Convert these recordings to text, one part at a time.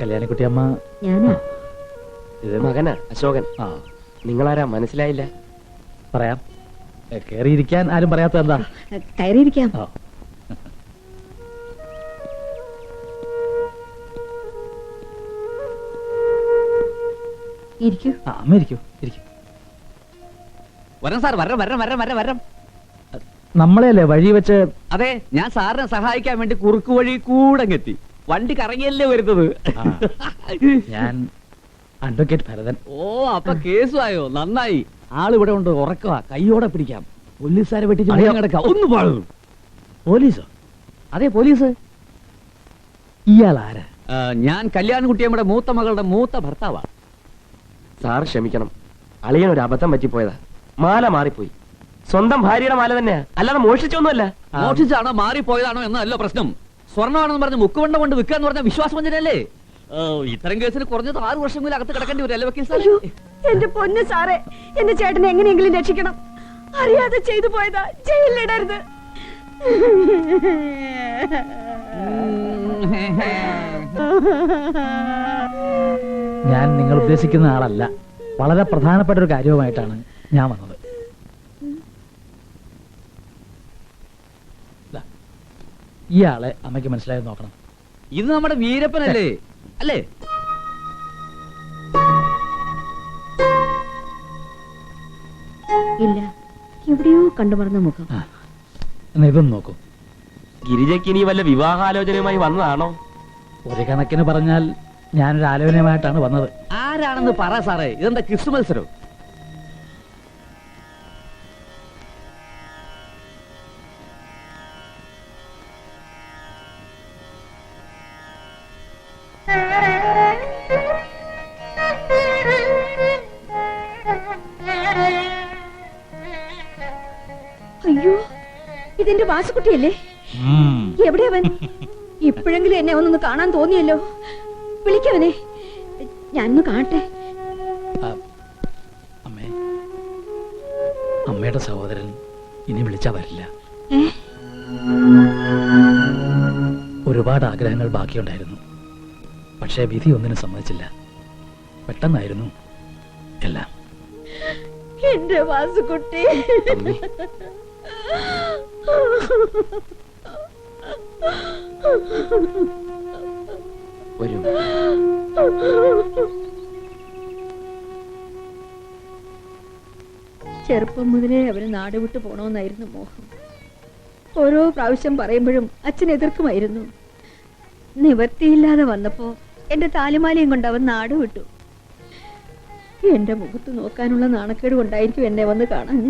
കല്യാണിക്കുട്ടിയമ്മ ഞാനാ. ഇത് മകനാ അശോകൻ. ആ നിങ്ങളാരാ മനസ്സിലായില്ല? പറയാം. കേറിയിരിക്കാൻ ആരും പറയാത്ത എന്താ? കയറിയിരിക്കാം. ആ ഇരിക്കൂ. അമ്മ ഇരിക്കൂ, ഇരിക്കൂ. വരം സാർ, വരം വരം വരം വരം വരം. നമ്മളെയല്ലേ വഴി വെച്ച്? അതെ, ഞാൻ സാറിനെ സഹായിക്കാൻ വേണ്ടി കുറുക്ക് വഴി കൂടെ എത്തി. വണ്ടി കറങ്ങിയല്ലേ വരുന്നത്. ആ, ഞാൻ അഡ്വക്കേറ്റ് ഭരതൻ. ഓ, അപ്പൊ കേസുമായോ? നന്നായി. ആളിവിടെ ഉണ്ട്, ഉറക്കവാ. കൈയോടെ പിടിക്കാം. പോലീസുകാരെ വെട്ടിച്ച് അറിയാം. കിടക്കാം. ഒന്ന് പാടുന്നു. പോലീസോ? അതെ, പോലീസ്. ഇയാൾ ആരാ? ഞാൻ കല്യാൺകുട്ടിയമ്മയുടെ മൂത്ത മകളുടെ മൂത്ത ഭർത്താവാ. സാർ ക്ഷമിക്കണം, അളിയൻ ഒരു അബദ്ധം പറ്റിപ്പോയതാ. മാല മാറിപ്പോയി. സ്വന്തം ഭാര്യയുടെ മാല തന്നെയാ, അല്ലാതെ മോഷിച്ചൊന്നുമല്ല. മോഷിച്ചാണോ മാറിപ്പോയതാണോ എന്നല്ല പ്രശ്നം. സ്വർണ്ണമാണെന്ന് പറഞ്ഞ് മുക്കുവണ്ട കൊണ്ട് വിൽക്കാന്ന് പറഞ്ഞ വിശ്വാസവഞ്ചനല്ലേ? ഇത്തരം കേസിന് കുറഞ്ഞത് 6 വർഷമെങ്കിലും അകത്ത് കിടക്കേണ്ടി വരും, അല്ലേ വക്കീൽ സാർ? എന്റെ പൊന്ന് സാറേ, എന്റെ ചേട്ടനെ എങ്ങനെയെങ്കിലും രക്ഷിക്കണം. അറിയാതെ ചെയ്തു പോയതാ, ജയിലിലിടരുത്. ഞാൻ നിങ്ങൾ ഉദ്ദേശിക്കുന്ന ആളല്ല. വളരെ പ്രധാനപ്പെട്ട ഒരു കാര്യവുമായിട്ടാണ് ഞാൻ വന്നത്. ദാ, ഇയാളെ അമ്മയ്ക്ക് മനസ്സിലായത് നോക്കണം. ഇത് നമ്മുടെ വീരപ്പനല്ലേ? അല്ലേ? ഇല്ല, എവിടെയോ കണ്ടുമറന്ന മുഖം. എന്നാ ഇതൊന്ന് നോക്കൂ. ഗിരിജയ്ക്ക് ഇനി വല്ല വിവാഹാലോചനയുമായി വന്നതാണോ? ഒരു കണക്കിന് പറഞ്ഞാൽ ഞാനൊരു ആലോചനയുമായിട്ടാണ് വന്നത്. ആരാണെന്ന് പറ സാറേ. ഇതെന്താ ക്വിസ് മത്സരം? അയ്യോ, ഇതെന്റെ വാസുകുട്ടിയല്ലേ? എവിടെയവൻ? ഇപ്പോഴെങ്കിലും എന്നെ ഒന്നൊന്ന് കാണാൻ തോന്നിയല്ലോ. വിളിക്കവനെ, ഞാനൊന്ന് കാണട്ടെ. അമ്മേ, അമ്മയുടെ സഹോദരൻ ഇനി വിളിച്ചാ വരില്ല. ഒരുപാട് ആഗ്രഹങ്ങൾ ബാക്കിയുണ്ടായിരുന്നു. പക്ഷേ വിധി ഒന്നിനും സമ്മതിച്ചില്ല. പെട്ടെന്നായിരുന്നു എല്ലാം. എന്റെ വാസുകുട്ടി. അമ്മേ, വരൂ. ചെറുപ്പം മുതലേ അവന് നാട് വിട്ടു പോണമെന്നായിരുന്നു മോഹം. ഓരോ പ്രാവശ്യം പറയുമ്പോഴും അച്ഛൻ എതിർക്കുമായിരുന്നു. നിവർത്തിയില്ലാതെ വന്നപ്പോ എന്റെ താലിമാലയും കൊണ്ട് അവൻ നാട് വിട്ടു. എന്റെ മുഖത്ത് നോക്കാനുള്ള നാണക്കേട് കൊണ്ടായിരിക്കും എന്നെ വന്ന് കാണാൻ.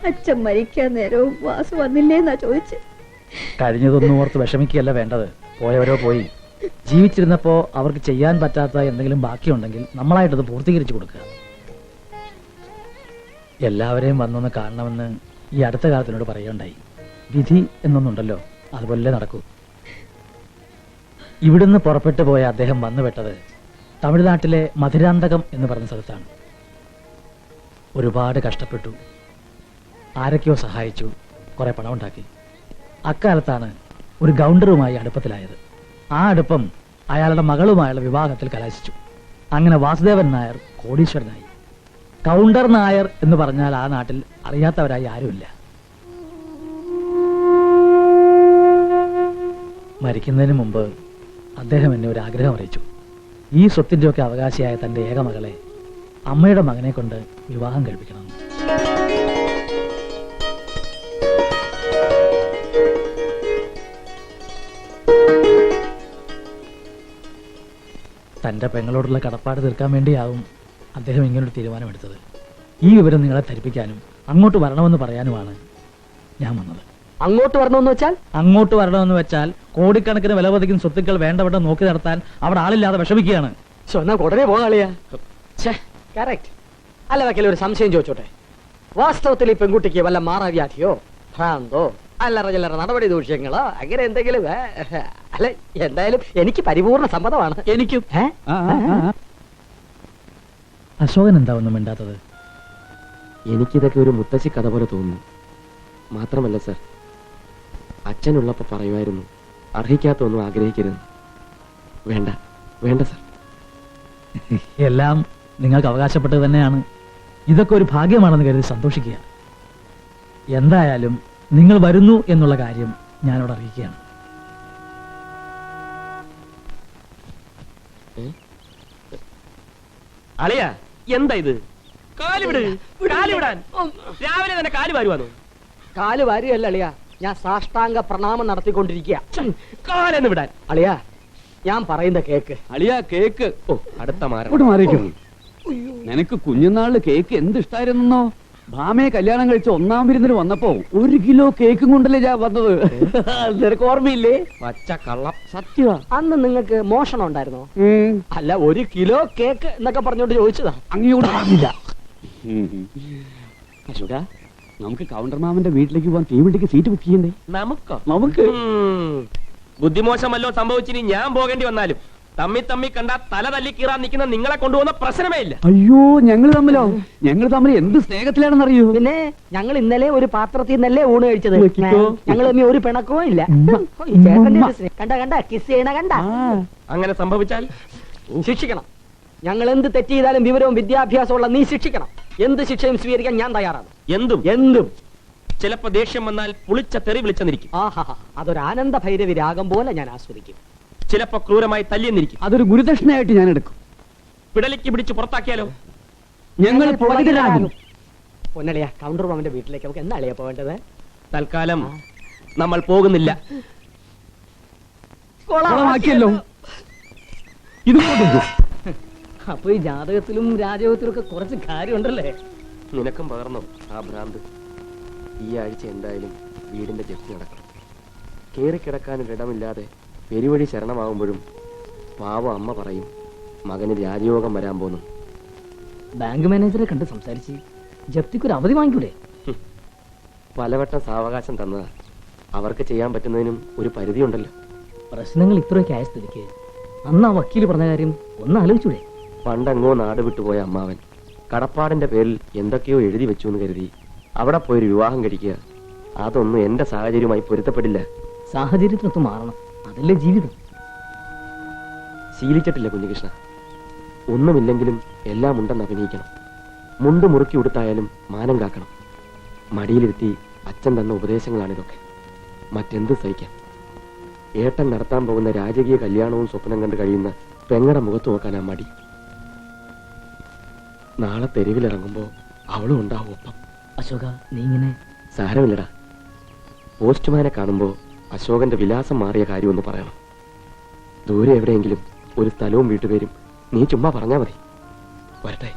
അച്ഛൻ മരിക്കാൻ നേരവും വാസു വന്നില്ലേന്നാ ചോദിച്ച്. കഴിഞ്ഞതൊന്നും ഓർത്ത് വിഷമിക്കുകയല്ല വേണ്ടത്. പോയവരോ പോയി. ജീവിച്ചിരുന്നപ്പോ അവർക്ക് ചെയ്യാൻ പറ്റാത്ത എന്തെങ്കിലും ബാക്കിയുണ്ടെങ്കിൽ നമ്മളായിട്ടത് പൂർത്തീകരിച്ചു കൊടുക്കുക. എല്ലാവരെയും വന്നൊന്ന് കാണണമെന്ന് ഈ അടുത്ത കാലത്തിനോട് പറയുകയുണ്ടായി. വിധി എന്നൊന്നുണ്ടല്ലോ, അതുപോലെ നടക്കൂ. ഇവിടുന്ന് പുറപ്പെട്ടു പോയ അദ്ദേഹം വന്നുപെട്ടത് തമിഴ്നാട്ടിലെ മധുരാന്തകം എന്ന് പറഞ്ഞ സ്ഥലത്താണ്. ഒരുപാട് കഷ്ടപ്പെട്ടു. ആരൊക്കെയോ സഹായിച്ചു, കുറെ പണം ഉണ്ടാക്കി. അക്കാലത്താണ് ഒരു ഗൗണ്ടറുമായി അടുപ്പത്തിലായത്. ആ അടുപ്പം അയാളുടെ മകളുമായുള്ള വിവാഹത്തിൽ കലാശിച്ചു. അങ്ങനെ വാസുദേവൻ നായർ കോടീശ്വരനായി. കൗണ്ടർ നായർ എന്ന് പറഞ്ഞാൽ ആ നാട്ടിൽ അറിയാത്തവരായി ആരുമില്ല. മരിക്കുന്നതിന് മുമ്പ് അദ്ദേഹം എന്നെ ഒരു ആഗ്രഹം അറിയിച്ചു. ഈ സ്വത്തിൻ്റെയൊക്കെ അവകാശിയായ തൻ്റെ ഏക മകളെ അമ്മയുടെ മകനെ കൊണ്ട് വിവാഹം കഴിപ്പിക്കണം. തൻ്റെ പെങ്ങളോടുള്ള കടപ്പാട് തീർക്കാൻ വേണ്ടിയാവും അദ്ദേഹം ഇങ്ങനൊരു തീരുമാനമെടുത്തത്. ഈ വിവരം നിങ്ങളെ ധരിപ്പിക്കാനും അങ്ങോട്ട് വരണമെന്ന് പറയാനുമാണ് ഞാൻ വന്നത്. അങ്ങോട്ട് വരണമെന്ന് വെച്ചാൽ? അങ്ങോട്ട് വരണമെന്ന് വെച്ചാൽ കോടിക്കണക്കിന് വില പതിക്കുന്ന സ്വത്തുക്കൾ വേണ്ടവിടെ നോക്കി നടത്താൻ അവിടെ ആളില്ലാതെ വിഷമിക്കുകയാണ്. ഉടനെ പോകാളിയാ. അല്ല വക്കീൽ, ഒരു സംശയം ചോദിച്ചോട്ടെ. വാസ്തവത്തിൽ ഈ പെൺകുട്ടിക്ക് വല്ല മാറാവ്യാധിയോ ഭ്രാന്തോ അല്ലറ ചില്ലറ നടപടി ദൂഷ്യങ്ങളോ അങ്ങനെ എന്തെങ്കിലും? അല്ലെ, എന്തായാലും എനിക്ക് പരിപൂർണ സമ്മതമാണ്. എനിക്കും. അശോകൻ എന്താ ഒന്നും മിണ്ടാത്തത്? എനിക്കിതൊക്കെ ഒരു മുത്തശ്ശി കഥ പോലെ തോന്നുന്നു. മാത്രമല്ല സർ, അച്ഛനുള്ളപ്പോ പറയുമായിരുന്നു അർഹിക്കാത്തൊന്നും ആഗ്രഹിക്കരുത്. വേണ്ട വേണ്ട സാർ. എല്ലാം നിങ്ങൾക്ക് അവകാശപ്പെട്ടത് തന്നെയാണ്. ഇതൊക്കെ ഒരു ഭാഗ്യമാണെന്ന് കരുതി സന്തോഷിക്കുക. എന്തായാലും നിങ്ങൾ വരുന്നു എന്നുള്ള കാര്യം ഞാനോട് അറിയിക്കുകയാണ്. അളിയ എന്താ ഇത്? കാലുവിട്, കാലുവിടാൻ. രാവിലെ തന്നെ കാല് വാരുവാന്നു. കാല് വാരിയല്ല അളിയ, ഞാൻ സാഷ്ടാംഗ പ്രണാമം നടത്തിക്കൊണ്ടിരിക്കുക. കാലെന്ന് വിടാൻ. അളിയ, ഞാൻ പറയുന്ന കേക്ക്. അളിയാ കേക്ക്. ഓ, അടുത്ത മാരം. അങ്ങോട്ട് മാറിയിരിക്കും. നിനക്ക് കുഞ്ഞുനാളില് കേക്ക് എന്ത് ഇഷ്ടായിരുന്നോ? ഭാമയെ കല്യാണം കഴിച്ച 1-ാം വിരുന്നിന് വന്നപ്പോ 1 കിലോ കേക്കും കൊണ്ടല്ലേ ഞാൻ വന്നത്. നിനക്ക് ഓർമ്മയില്ലേ? പച്ച കള്ളം. സത്യമാ. അന്ന് നിങ്ങൾക്ക് മോഷണം ഉണ്ടായിരുന്നോ? അല്ല, 1 കിലോ കേക്ക് എന്നൊക്കെ പറഞ്ഞോണ്ട് ചോദിച്ചതാ. അങ്ങോട്ട് പറഞ്ഞില്ല. അശോക, നമുക്ക് കൗണ്ടർ മാമന്റെ വീട്ടിലേക്ക് പോവാൻ തീവണ്ടിക്ക് സീറ്റ് ബുക്ക് ചെയ്യണ്ടേ? നമുക്കോ? നമുക്ക് ബുദ്ധിമോശമല്ലോ സംഭവിച്ചിനി ഞാൻ പോകേണ്ടി വന്നാലും തമ്മി കണ്ട തല തല്ലി കീറാൻ നിൽക്കുന്ന നിങ്ങളെ കൊണ്ടുപോകുന്ന പ്രശ്നമേ ഇല്ല. അയ്യോ, ഞങ്ങൾ തമ്മിൽ എന്ത് സ്നേഹത്തിലാണെന്ന് അറിയൂ. പിന്നെ ഞങ്ങൾ ഇന്നലെ ഒരു പാത്രത്തിൽ നിന്നല്ലേ ഊണ് കഴിച്ചത്. നോക്കിക്കോ. ഞങ്ങൾ തമ്മിൽ ഒരു പിണക്കവും ഇല്ല. ഈ ചേട്ടന്റെ ഒരു സ്നേഹം. കണ്ട കിസ് ചെയ്യണ കണ്ട. അങ്ങനെ സംഭവിച്ചാൽ ശിക്ഷിക്കണം. ഞങ്ങൾ എന്ത് തെറ്റ് ചെയ്താലും വിവരവും വിദ്യാഭ്യാസമുള്ള നീ ശിക്ഷിക്കണം. എന്ത് ശിക്ഷയും സ്വീകരിക്കാൻ ഞാൻ തയ്യാറാണ്. എന്തും. ചിലപ്പോ ദേഷ്യം വന്നാൽ പുളിച്ച തെറി വിളിച്ചെന്നിരിക്കും. ആഹാ, അതൊരു ആനന്ദ ഭൈരവി രാഗം പോലെ ഞാൻ ആസ്വദിക്കും. ചിലപ്പോ ക്രൂരമായി തല്ലിയെന്നിരിക്കും. അതൊരു ഗുരുദക്ഷിണയായിട്ട് ഞാൻ എടുക്കും. പിടലിക്ക് പിടിച്ച് പുറത്താക്കിയാലോ? ഞങ്ങൾ പുറകിലാകും. പൊന്നളിയ, കൗണ്ടർ മാമന്റെ വീട്ടിലേക്ക് നമുക്ക് എന്നാ അളിയാ പോവേണ്ടത്? തൽക്കാലം നമ്മൾ പോകുന്നില്ല. കൊളമാക്കിയല്ലോ. ഇത് അപ്പൊ ഈ ജാതകത്തിലും രാജകത്തിലും ഒക്കെ കുറച്ച് കാര്യമുണ്ടല്ലേ? നിനക്കും പകർന്നോ ആ ഭ്രാന്ത്? ഈ ആഴ്ച എന്തായാലും വീടിന്റെ ജപ്തി നടക്കണം. കേറിക്കിടക്കാനൊരിടമില്ലാതെ പെരുവഴി ശരണമാകുമ്പോഴും പാവം അമ്മ പറയും മകന് രാജയോഗം വരാൻ പോന്നു. ബാങ്ക് മാനേജറെ കണ്ട് സംസാരിച്ച് ജപ്തിക്കൊരു അവധി വാങ്ങിക്കൂടെ? പലവട്ടം സാവകാശം തന്നതാ. അവർക്ക് ചെയ്യാൻ പറ്റുന്നതിനും ഒരു പരിധിയുണ്ടല്ലോ. പ്രശ്നങ്ങൾ ഇത്രയൊക്കെ ആയ സ്ഥിതിക്ക് അന്ന് ആ വക്കീല് പറഞ്ഞ കാര്യം ഒന്ന് ആലോചിച്ചൂടെ? പണ്ടെങ്ങോ നാട് വിട്ടുപോയ അമ്മാവൻ കടപ്പാടിന്റെ പേരിൽ എന്തൊക്കെയോ എഴുതി വെച്ചു എന്ന് കരുതി അവിടെ പോയൊരു വിവാഹം കഴിക്കുക, അതൊന്നും എന്റെ സാഹചര്യവുമായി പൊരുത്തപ്പെടില്ല. സാഹചര്യത്തിനൊത്ത് മാറണം, അതല്ലേ ജീവിതം. ശീലിച്ചിട്ടില്ല കുഞ്ഞികൃഷ്ണ. ഒന്നുമില്ലെങ്കിലും എല്ലാം ഉണ്ടെന്ന് അഭിനയിക്കണം. മുണ്ട് മുറുക്കി ഉടുത്തായാലും മാനം കാക്കണം. മടിയിലിരുത്തി അച്ഛൻ തന്ന ഉപദേശങ്ങളാണിതൊക്കെ. മറ്റെന്ത് സഹിക്കാം? ഏട്ടൻ നടത്താൻ പോകുന്ന രാജകീയ കല്യാണവും സ്വപ്നം കണ്ട് കഴിയുന്ന പെങ്ങടെ മുഖത്ത് നോക്കാൻ ആ മടി. നാളെ തെരുവിലിറങ്ങുമ്പോ അവളും ഉണ്ടാവും ഒപ്പം. അശോക, നീ ഇങ്ങനെ സാരമില്ലടാ. പോസ്റ്റ്മാനെ കാണുമ്പോ അശോകന്റെ വിലാസം മാറിയ കാര്യമൊന്ന് പറയണം. ദൂരെ എവിടെയെങ്കിലും ഒരു സ്ഥലവും വീട്ടുപേരും നീ ചുമ്മാ പറഞ്ഞാ മതി. വരട്ടെ.